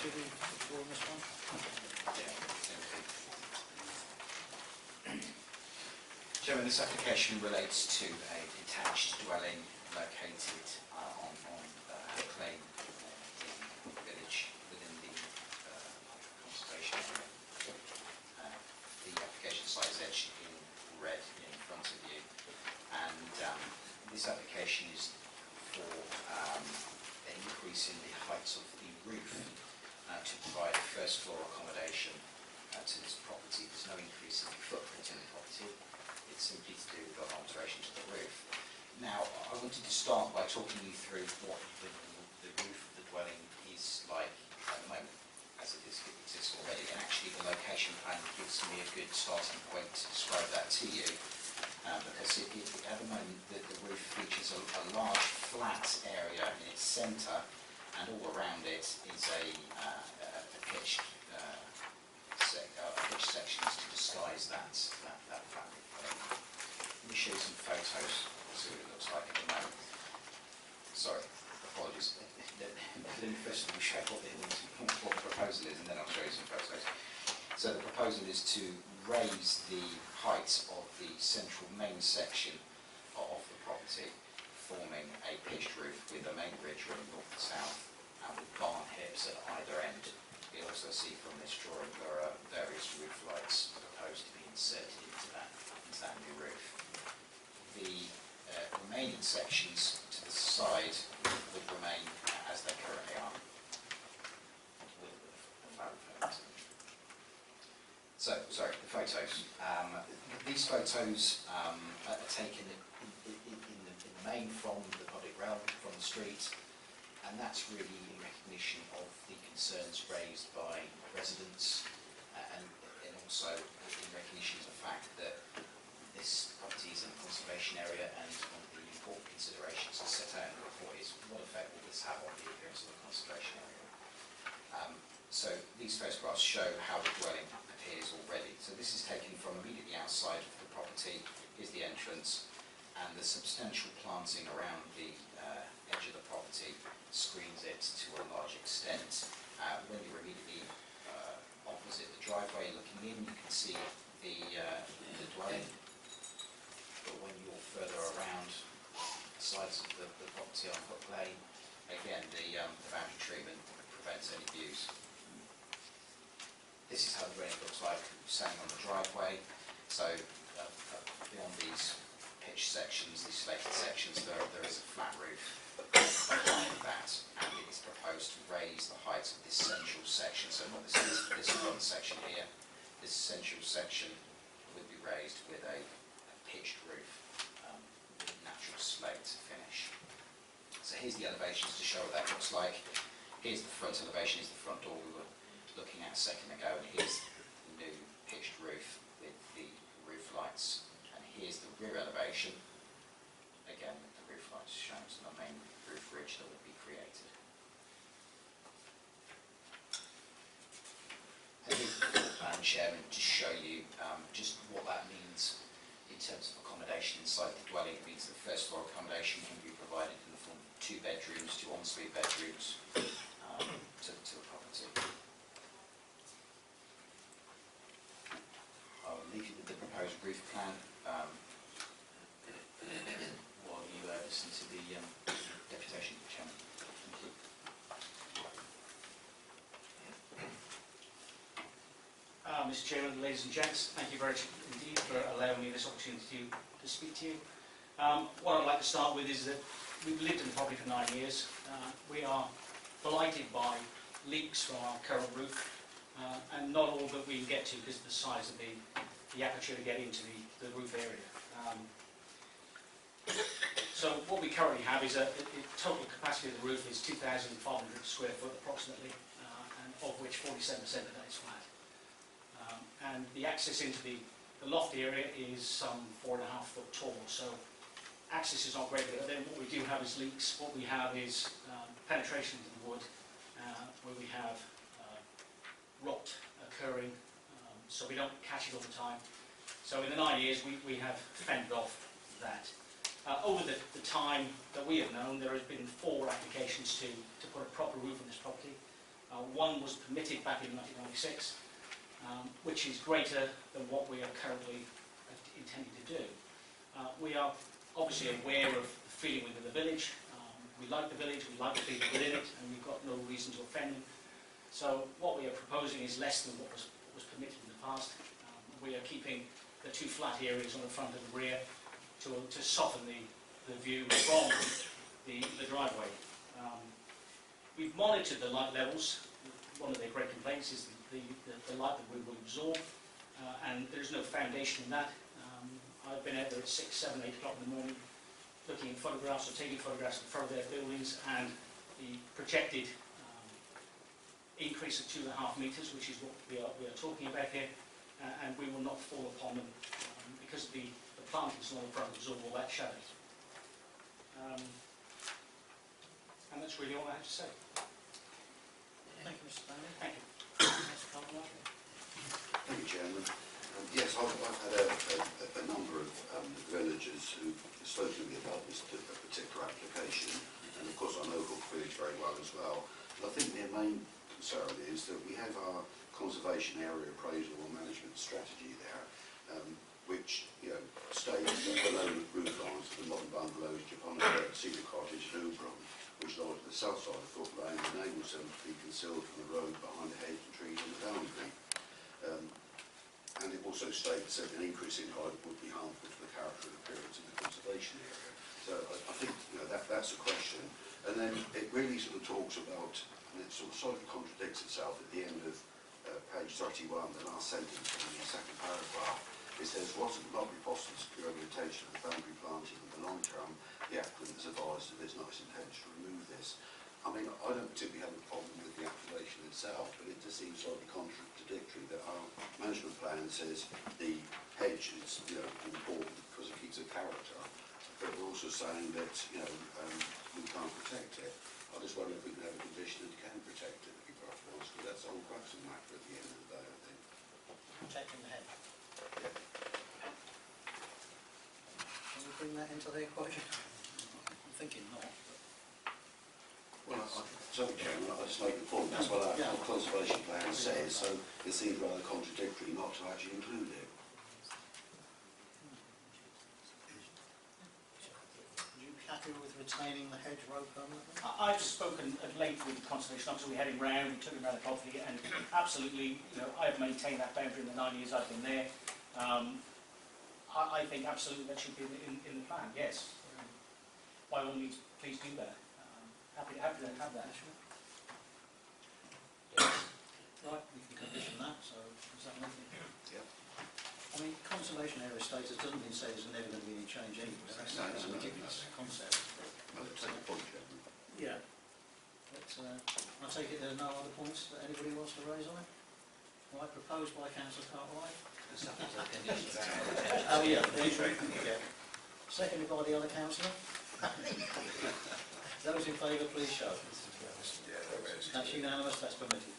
activity before on this one? Chairman, this application relates to a detached dwelling located on Clay village within the conservation area. The application site is etched in red in front of you, and this application is for an increase in the heights of the roof to provide first floor accommodation to this property. There's no increase in the footprint in the property. It's simply to do with an alteration to the roof. Now, I wanted to start by talking you through what the roof of the dwelling is like at the moment, as it exists already. And actually, the location plan gives me a good starting point to describe that to you, because at the moment the roof features a large flat area in its centre, and all around it is a pitched sections to disguise that flat roof. Let me show you some photos, see what it looks like at the moment. Sorry, apologies. Let me first of all show what the proposal is, and then I'll show you some photos. So the proposal is to raise the height of the central main section of the property, forming a pitched roof with a main ridge running north and south, and with barn hips at either end. You'll also see from this drawing there are various roof lights proposed to be inserted into that new roof. The remaining sections to the side would remain as they currently are, with the flat roof. So, sorry, the photos. These photos are taken in the main from the public realm, from the street, and that's really in recognition of the concerns raised by residents, and also in recognition of the fact that this property is in a conservation area, and one of the important considerations to set out in the report is what effect will this have on the appearance of the conservation area. So these photographs show how the dwelling appears already. So this is taken from immediately outside of the property. Here's the entrance, and the substantial planting around the edge of the property screens it to a large extent. When you're immediately opposite the driveway looking in, you can see the dwelling, but when you're further around the sides of the property on Hook Lane, again the boundary treatment prevents any views. This is how the dwelling looks like standing on the driveway. So beyond these pitched sections, these slated sections, there is a flat roof behind that, and it is proposed to raise the height of this central section. So not this front section here, this central section would be raised with a pitched roof with a natural slate finish. So here's the elevations to show what that looks like. Here's the front elevation, here's the front door we were looking at a second ago, and here's the new pitched roof with the roof lights. And here's the rear elevation, again with the roof lights shown, so the main roof ridge that will be created. And Chairman, to show you just what that means in terms of accommodation inside the dwelling. It means that first floor accommodation can be provided in the form of 2 bedrooms, 2 ensuite bedrooms to the property. I'll leave you with the proposed roof plan while you listen to the deputation, Chairman. Thank you. Mr. Chairman, ladies and gents, thank you very much indeed for allowing me this opportunity to speak to you. What I'd like to start with is that we've lived in the property for 9 years. We are blighted by leaks from our current roof, and not all that we can get to because of the size of the aperture to get into the roof area. So what we currently have is a total capacity of the roof is 2,500 square foot approximately, and of which 47% of that is flat. And the access into the loft area is some 4.5 foot tall, so access is not great, but then what we do have is leaks. What we have is penetration into the wood, where we have rot occurring, so we don't catch it all the time. So in the 9 years we have fended off that. Over the time that we have known, there has been 4 applications to put a proper roof on this property. One was permitted back in 1996, which is greater than what we are currently intending to do. We are obviously aware of the feeling within the village. We like the village, we like the people within it, and we've got no reason to offend them. So what we are proposing is less than what was permitted in the past. We are keeping the two flat areas on the front and the rear to soften the view from the driveway. We've monitored the light levels. One of their great complaints is the light that we will absorb, and there's no foundation in that. I've been out there at 6, 7, 8 o'clock in the morning looking at photographs or taking photographs in front of their buildings, and the projected increase of 2.5 metres, which is what we are talking about here, and we will not fall upon them because the plantings along the front absorb all that shadow. And that's really all I have to say. Thank you, Mr. Stanley. Thank you. Thank you, Chairman. Yes, I've had a number of villagers who've spoken to me about this particular application, and of course I know Hook Village very well as well. But I think their main concern is that we have our conservation area appraisal and management strategy there, which states that below the roof lines of the modern bungalows, Japonica, Cedar Cottage and Auberon, which lie to the south side of Hook Lane, enables them to be concealed from the road behind the hedge and trees on the boundary. And it also states that an increase in height would be harmful to the character and appearance of the conservation area. So I think that's a question. And then it really sort of talks about, and it sort of slightly contradicts itself at the end of page 31, the last sentence in the second paragraph. It says, whilst it will not be possible to secure the retention of the boundary planting in the long term, the applicant has advised that it's not his intention to remove this. I mean, I don't particularly have a problem with the application itself, but it just seems slightly contradictory that our management plan says the hedge is, important because it keeps a character, but we're also saying that, we can't protect it. I just wonder if we can have a condition that you can protect it, to be perfectly honest, because that's the whole crux of the matter at the end of the day, I think. Protecting the hedge. Yeah. Can we bring that into the equation? I'm thinking not. Well, sorry, Chairman, I just make the point. That's what our conservation plan says, so it seems rather contradictory not to actually include it. Are you happy with retaining the hedgerow permanently? I've spoken at length with the conservation officer. We had him round, we took him around the property, and absolutely, I've maintained that boundary in the 9 years I've been there. I think absolutely that should be in the plan, yes. By all means, please do that. Happy to have that. Right, we can condition that, so is that nothing? Yeah. I mean, conservation area status doesn't mean say there's never going to be any change anywhere. That's a ridiculous concept. I'll take the point, Chairman. Yeah. But I take it there are no other points that anybody wants to raise on it? Right, proposed by Councillor Cartwright. Oh yeah, yeah. Seconded by the other councillor. Those in favour, please show. That's unanimous, that's permitted.